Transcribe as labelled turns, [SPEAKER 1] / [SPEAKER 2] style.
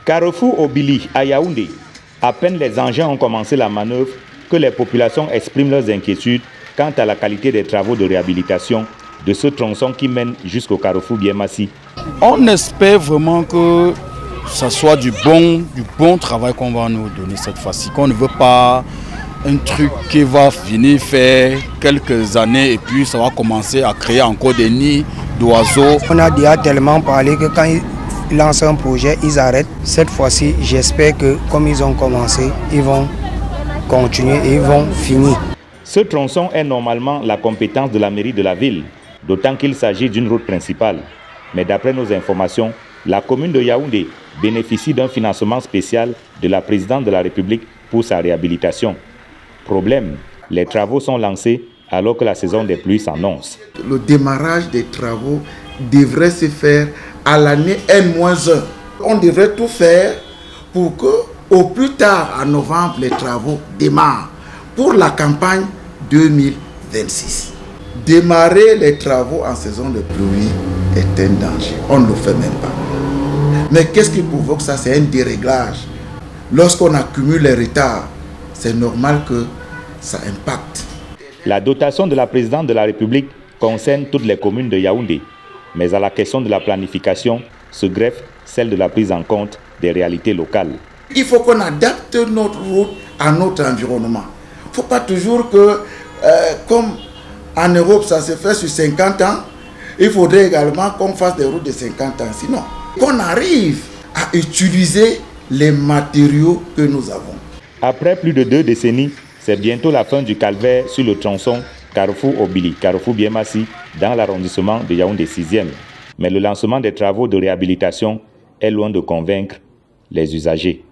[SPEAKER 1] Carrefour Obili à Yaoundé. À peine les engins ont commencé la manœuvre que les populations expriment leurs inquiétudes quant à la qualité des travaux de réhabilitation de ce tronçon qui mène jusqu'au carrefour Biémassi.
[SPEAKER 2] On espère vraiment que ça soit du bon travail qu'on va nous donner cette fois-ci, qu'on ne veut pas un truc qui va finir faire quelques années et puis ça va commencer à créer encore des nids d'oiseaux.
[SPEAKER 3] On a déjà tellement parlé que quand ils lancent un projet, ils arrêtent. Cette fois-ci, j'espère que comme ils ont commencé, ils vont continuer et ils vont finir.
[SPEAKER 1] Ce tronçon est normalement la compétence de la mairie de la ville, d'autant qu'il s'agit d'une route principale. Mais d'après nos informations, la commune de Yaoundé bénéficie d'un financement spécial de la présidente de la République pour sa réhabilitation. Problème, les travaux sont lancés alors que la saison des pluies s'annonce.
[SPEAKER 4] Le démarrage des travaux devrait se faire à l'année N-1. On devrait tout faire pour que, au plus tard en novembre, les travaux démarrent pour la campagne 2026. Démarrer les travaux en saison de pluie est un danger. On ne le fait même pas. Mais qu'est-ce qui provoque ça? C'est un déréglage. Lorsqu'on accumule les retards, c'est normal que ça impacte.
[SPEAKER 1] La dotation de la présidente de la République concerne toutes les communes de Yaoundé. Mais à la question de la planification se greffe celle de la prise en compte des réalités locales.
[SPEAKER 4] Il faut qu'on adapte notre route à notre environnement. Il ne faut pas toujours que, comme en Europe, ça se fait sur 50 ans, il faudrait également qu'on fasse des routes de 50 ans. Sinon, qu'on arrive à utiliser les matériaux que nous avons.
[SPEAKER 1] Après plus de 2 décennies, c'est bientôt la fin du calvaire sur le tronçon Carrefour Obili, Carrefour Biémassi, dans l'arrondissement de Yaoundé 6e. Mais le lancement des travaux de réhabilitation est loin de convaincre les usagers.